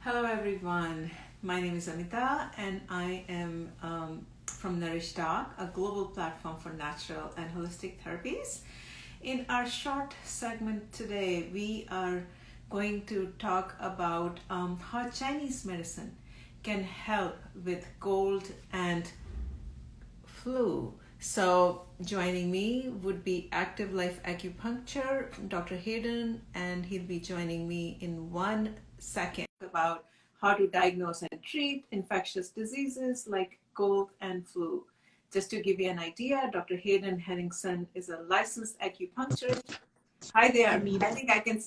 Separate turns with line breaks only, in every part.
Hello everyone, my name is Amita and I am from Nourish Talk, a global platform for natural and holistic therapies. In our short segment today, we are going to talk about how Chinese medicine can help with cold and flu. So, joining me would be Active Life Acupuncture, Dr. Hayden, and he'll be joining me in 1 second about how to diagnose and treat infectious diseases like cold and flu. Just to give you an idea, Dr. Hayden Henningsen is a licensed acupuncturist. Hi there. I think I can,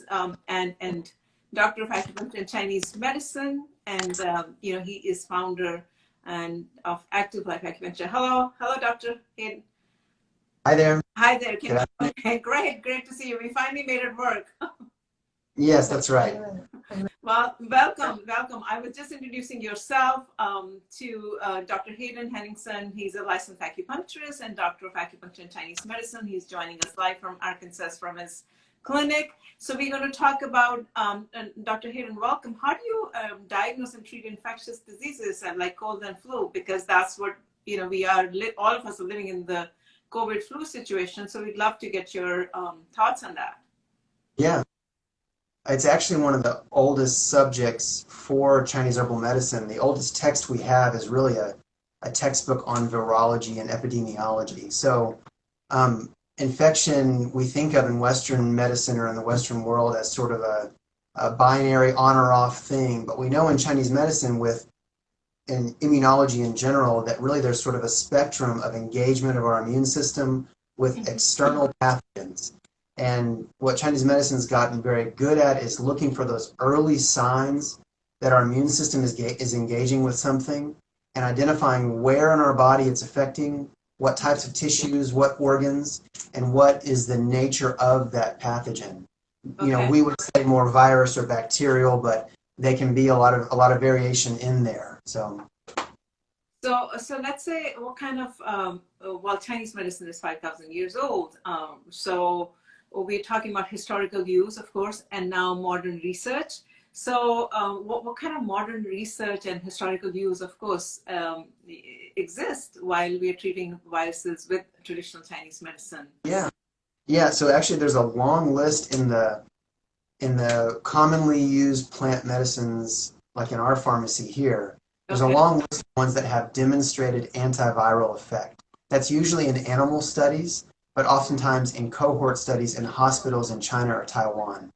and doctor of acupuncture and Chinese medicine, and he is founder and of Active Life Acupuncture. Hello, Doctor Hayden.
Hi there.
Hi there.
Good afternoon.
Okay, great to see you. We finally made it work.
Yes, that's right.
Well, welcome. I was just introducing yourself to Dr. Hayden Henningsen. He's a licensed acupuncturist and doctor of acupuncture and Chinese medicine. He's joining us live from Arkansas from his clinic. So we're going to talk about, Dr. Hayden, welcome. How do you diagnose and treat infectious diseases like cold and flu? Because that's what, we are, all of us are living in the COVID flu situation. So we'd love to get your thoughts on that.
Yeah, it's actually one of the oldest subjects for Chinese herbal medicine. The oldest text we have is really a textbook on virology and epidemiology. So infection we think of in Western medicine or in the Western world as sort of a binary on or off thing. But we know in Chinese medicine in immunology in general that really there's sort of a spectrum of engagement of our immune system with external pathogens. And what Chinese medicine's gotten very good at is looking for those early signs that our immune system is engaging with something and identifying where in our body it's affecting, what types of tissues, what organs, and what is the nature of that pathogen.
Okay.
We would say more virus or bacterial, but they can be a lot of variation in there. So
let's say what kind of Chinese medicine is 5,000 years old. So we're talking about historical use, of course, and now modern research. So what kind of modern research and historical use, of course, exists while we're treating viruses with traditional Chinese medicine?
Yeah. So actually, there's a long list in the commonly used plant medicines, like in our pharmacy here. There's a long list of ones that have demonstrated antiviral effect. That's usually in animal studies, but oftentimes in cohort studies in hospitals in China or Taiwan.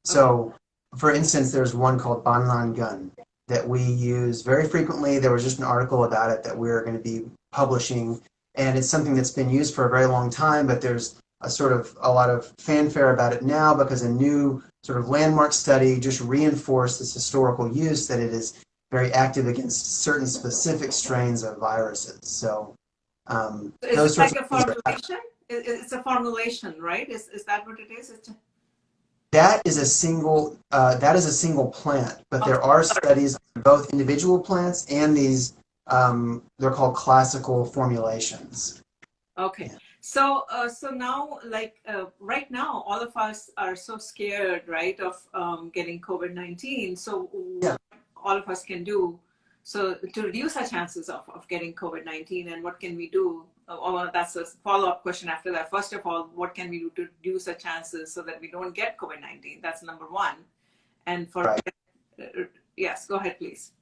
So, for instance, there's one called Banglang that we use very frequently. There was just an article about it that we're going to be publishing, and it's something that's been used for a very long time, but there's a lot of fanfare about it now because a new sort of landmark study just reinforced this historical use that it is very active against certain specific strains of viruses. So
is it like a formulation? It's a formulation, right? Is that what it is?
That is a single plant, but there are studies on both individual plants and these they're called classical formulations.
Okay.
Yeah.
So now, right now, all of us are so scared, right, of getting COVID-19. So what all of us can do so to reduce our chances of getting COVID-19, and what can we do? That's a follow-up question after that. First of all, what can we do to reduce our chances so that we don't get COVID-19? That's number one. And yes, go ahead, please.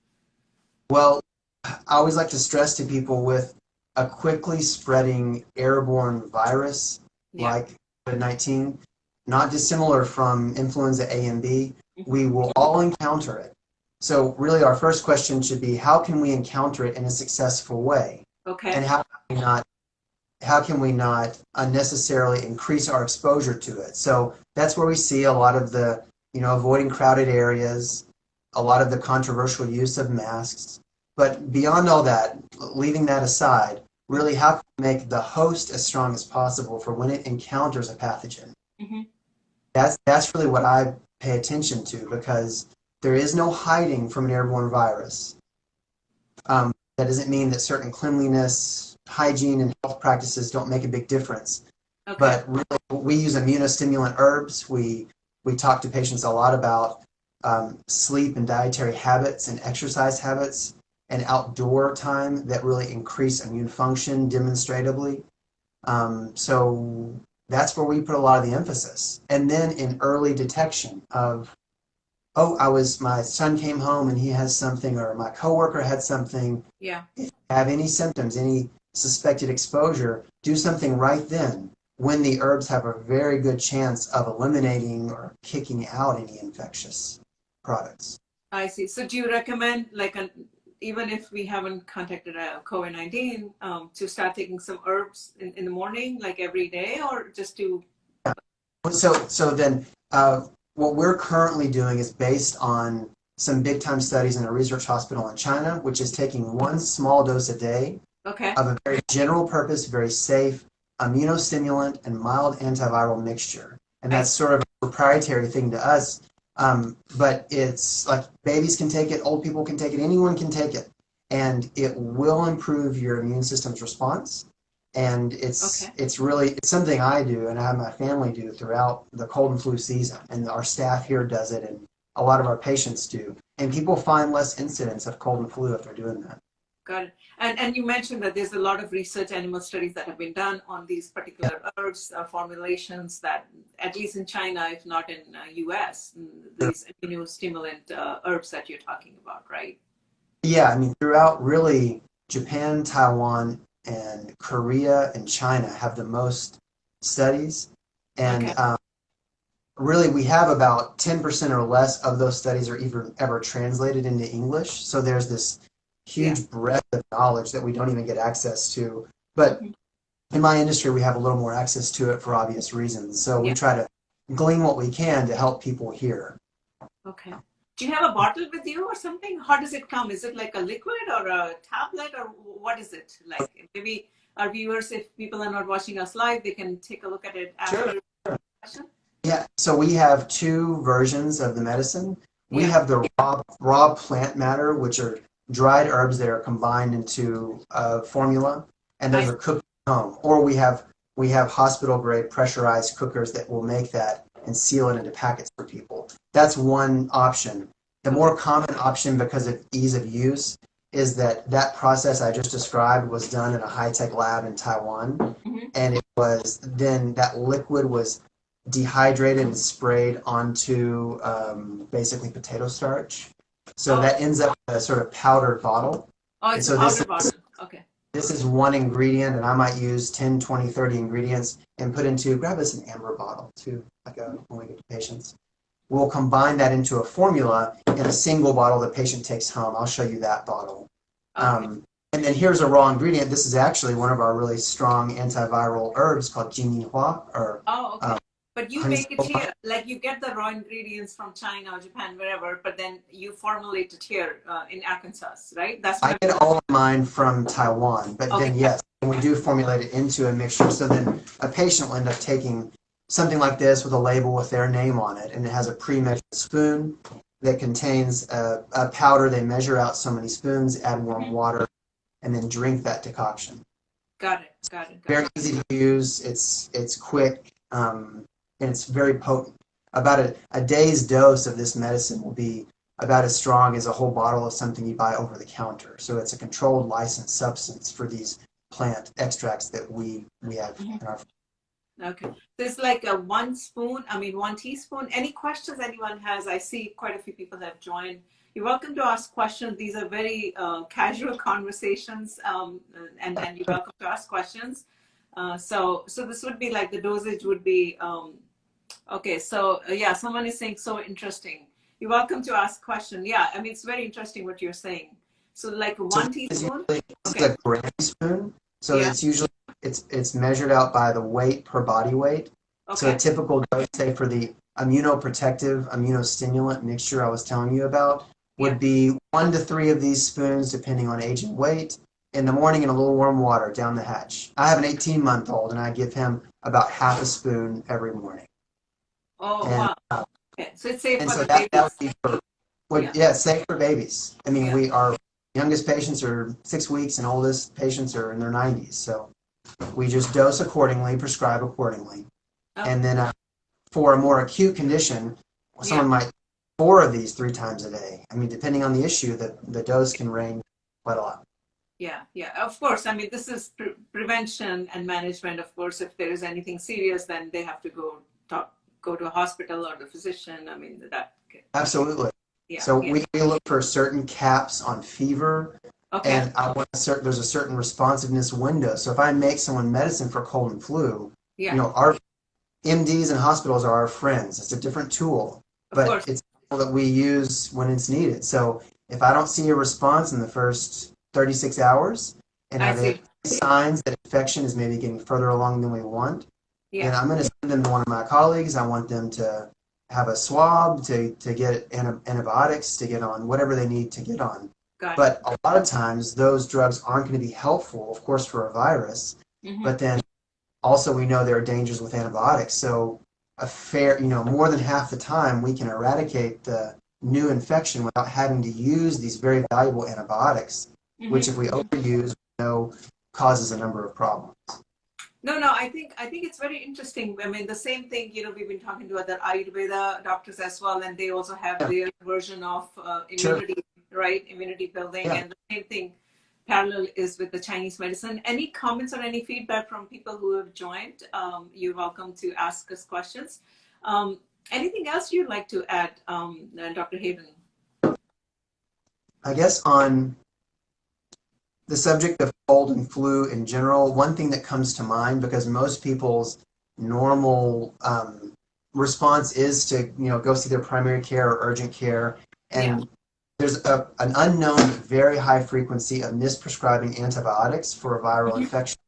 Well, I always like to stress to people with a quickly spreading airborne virus like COVID-19, not dissimilar from influenza A and B, we will all encounter it. So really our first question should be, how can we encounter it in a successful way?
Okay.
And how can we not unnecessarily increase our exposure to it? So that's where we see a lot of the, avoiding crowded areas, a lot of the controversial use of masks. But beyond all that, leaving that aside, really how can we make the host as strong as possible for when it encounters a pathogen?
Mm-hmm.
That's really what I pay attention to, because there is no hiding from an airborne virus. That doesn't mean that certain cleanliness, hygiene, and health practices don't make a big difference.
Okay.
But really, we use immunostimulant herbs. We talk to patients a lot about sleep and dietary habits and exercise habits and outdoor time that really increase immune function demonstratively. So that's where we put a lot of the emphasis. And then in early detection of, oh, my son came home and he has something, or my coworker had something.
Yeah.
If you have any symptoms, any suspected exposure, do something right then when the herbs have a very good chance of eliminating or kicking out any infectious products.
I see. So do you recommend, like, even if we haven't contacted a COVID-19, to start taking some herbs in the morning, like every day, or just to?
So then what we're currently doing is based on some big time studies in a research hospital in China, which is taking one small dose a day
Okay.
of a very general purpose, very safe immunostimulant and mild antiviral mixture. And that's sort of a proprietary thing to us. But it's like babies can take it, old people can take it, anyone can take it. And it will improve your immune system's response. And it's something I do and I have my family do throughout the cold and flu season. And our staff here does it and a lot of our patients do. And people find less incidence of cold and flu if they're doing that.
Got it. And you mentioned that there's a lot of research, animal studies that have been done on these particular herbs formulations that, at least in China, if not in US, these immunostimulant herbs that you're talking about, right?
Yeah, I mean, throughout really Japan, Taiwan, and Korea and China have the most studies. And really, we have about 10% or less of those studies are even ever translated into English. So there's this huge breadth of knowledge that we don't even get access to. But in my industry, we have a little more access to it for obvious reasons. So we try to glean what we can to help people here.
Okay. Do you have a bottle with you or something? How does it come? Is it like a liquid or a tablet, or what is it? Like, maybe our viewers, if people are not watching us live, they can take a look at it after the session.
Yeah, so we have two versions of the medicine. We have the raw plant matter, which are dried herbs that are combined into a formula, and those are cooked at home. Or we have hospital-grade pressurized cookers that will make that and seal it into packets for people. That's one option. The more common option, because of ease of use, is that process I just described was done in a high-tech lab in Taiwan, and it was then that liquid was dehydrated and sprayed onto basically potato starch. So that ends up in a sort of powdered bottle.
Oh, it's a powdered bottle. Okay.
This is one ingredient, and I might use 10, 20, 30 ingredients and grab us an amber bottle too, when we get to patients. We'll combine that into a formula in a single bottle the patient takes home. I'll show you that bottle. And then here's a raw ingredient. This is actually one of our really strong antiviral herbs called Jinghua, or
but you make it here, like you get the raw ingredients from China or Japan, wherever, but then you formulate it here in Arkansas, right? That's
I get all of mine from Taiwan, but then yes, we do formulate it into a mixture. So then a patient will end up taking something like this with a label with their name on it, and it has a pre-measured spoon that contains a powder. They measure out so many spoons, add warm water, and then drink that decoction.
Got it.
Very easy to use. It's quick. And it's very potent. About a day's dose of this medicine will be about as strong as a whole bottle of something you buy over the counter. So it's a controlled licensed substance for these plant extracts that we have in our.
Okay. There's like a 1 teaspoon. Any questions anyone has? I see quite a few people have joined. You're welcome to ask questions. These are very casual conversations, and you're welcome to ask questions. So this would be like the dosage would be, someone is saying so interesting. You're welcome to ask question. Yeah, I mean, it's very interesting what you're saying. So like 1 teaspoon?
It's a gram spoon. So it's usually, it's measured out by the weight per body weight. So a typical dose, say for the immunoprotective, immunostimulant mixture I was telling you about, would be 1 to 3 of these spoons, depending on age and weight, in the morning in a little warm water down the hatch. I have an 18-month-old, and I give him about half a spoon every morning.
Oh,
and,
wow. Okay, so it's safe for
so
the babies.
That would be it's safe for babies. I mean, our youngest patients are 6 weeks, and oldest patients are in their 90s. So we just dose accordingly, prescribe accordingly. And then for a more acute condition, someone might 4 of these 3 times a day. I mean, depending on the issue, the dose can range quite a lot.
Yeah, yeah, of course. I mean, this is prevention and management. Of course, if there is anything serious, then they have to go to a hospital or the physician. I mean, that.
Absolutely.
Yeah.
So
yeah.
we look for certain caps on fever,
Okay.
and there's a certain responsiveness window. So if I make someone medicine for cold and flu,
Yeah.
you know, our MDs and hospitals are our friends. It's a different tool, but it's a tool that we use when it's needed. So if I don't see a response in the first 36 hours, and I have signs that infection is maybe getting further along than we want, then I'm going to send them to one of my colleagues. I want them to have a swab to get antibiotics to get on whatever they need to get on. But a lot of times those drugs aren't going to be helpful, of course, for a virus, but then also we know there are dangers with antibiotics. So more than half the time we can eradicate the new infection without having to use these very valuable antibiotics, which if we overuse, we know causes a number of problems.
No, I think it's very interesting. I mean, the same thing, we've been talking to other Ayurveda doctors as well, and they also have their version of immunity, right? Immunity building. And the same thing parallel is with the Chinese medicine. Any comments or any feedback from people who have joined? You're welcome to ask us questions. Anything else you'd like to add, Dr. Hayden?
I guess on the subject of cold and flu in general, one thing that comes to mind, because most people's normal response is to go see their primary care or urgent care, and there's an unknown very high frequency of misprescribing antibiotics for a viral infection,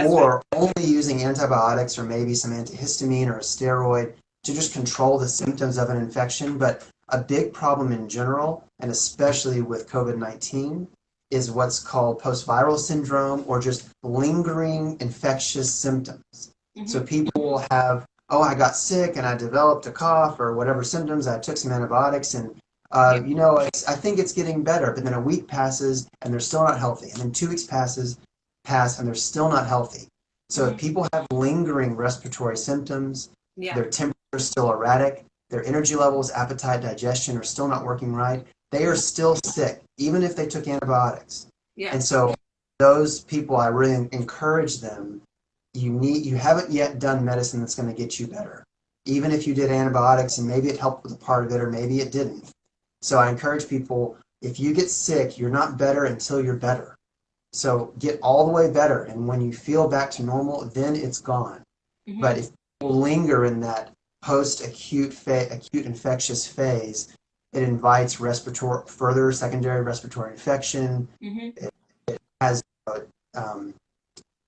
or only using antibiotics or maybe some antihistamine or a steroid to just control the symptoms of an infection. But a big problem in general, and especially with COVID-19, is what's called post-viral syndrome, or just lingering infectious symptoms. So people will have, I got sick and I developed a cough or whatever symptoms, I took some antibiotics and I think it's getting better, but then a week passes and they're still not healthy. And then 2 weeks pass and they're still not healthy. So if people have lingering respiratory symptoms, their temperature is still erratic, their energy levels, appetite, digestion are still not working right, they are still sick, even if they took antibiotics. And so those people, I really encourage them, you haven't yet done medicine that's going to get you better. Even if you did antibiotics and maybe it helped with a part of it or maybe it didn't. So I encourage people, if you get sick, you're not better until you're better. So get all the way better, and when you feel back to normal, then it's gone. But if people linger in that post-acute acute infectious phase, it invites further secondary respiratory infection. It has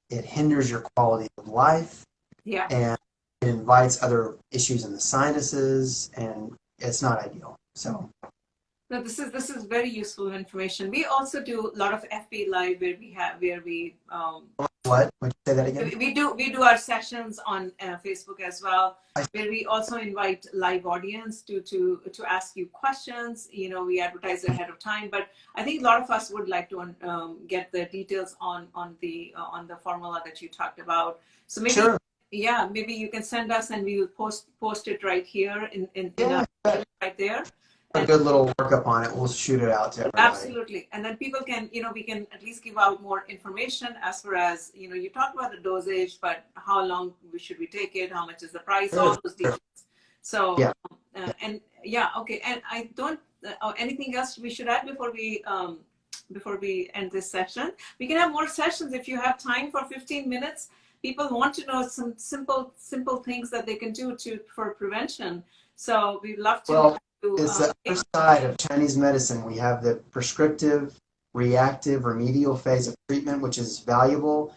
it hinders your quality of life, and it invites other issues in the sinuses, and it's not ideal. So.
No, this is very useful information. We also do a lot of FB Live where we
what? Would you say that again?
We do our sessions on Facebook as well, where we also invite live audience to ask you questions. We advertise ahead of time, but I think a lot of us would like to get the details on the formula that you talked about. So maybe maybe you can send us and we will post it right here in right there.
A good little workup on it. We'll shoot it out to everybody.
Absolutely. And then people can, we can at least give out more information as far as, you talk about the dosage, but how long should we take it? How much is the price? All those details. So, okay. And I don't, anything else we should add before we end this session? We can have more sessions if you have time for 15 minutes. People want to know some simple things that they can do for prevention. So we'd love to.
It's the other side of Chinese medicine. We have the prescriptive, reactive, remedial phase of treatment, which is valuable.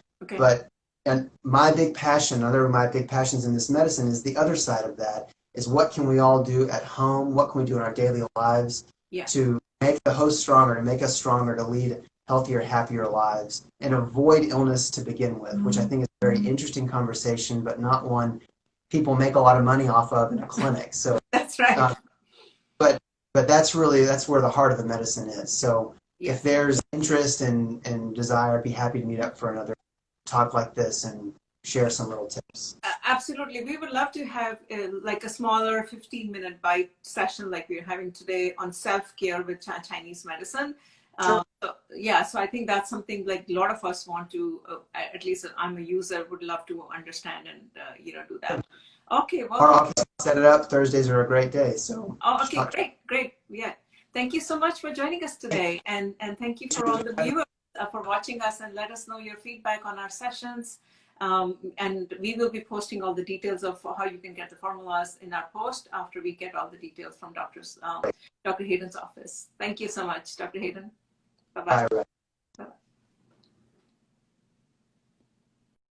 And my big passion, another of my big passions in this medicine, is the other side of that, is what can we all do at home, what can we do in our daily lives to make the host stronger, to make us stronger, to lead healthier, happier lives, and avoid illness to begin with, which I think is a very interesting conversation, but not one people make a lot of money off of in a clinic. So
that's right.
But that's where the heart of the medicine is. So if there's interest and desire, I'd be happy to meet up for another talk like this and share some little tips.
Absolutely. We would love to have like a smaller 15-minute bite session like we're having today on self-care with Chinese medicine.
Sure.
So I think that's something like a lot of us want to, at least I'm a user, would love to understand and, do that. Okay, well.
Or I'll set it up. Thursdays are a great day. So.
Oh, okay, great. Yeah. Thank you so much for joining us today. And thank you for all the viewers for watching us, and let us know your feedback on our sessions. And we will be posting all the details of how you can get the formulas in our post after we get all the details from Dr. Hayden's office. Thank you so much, Dr. Hayden. Bye-bye.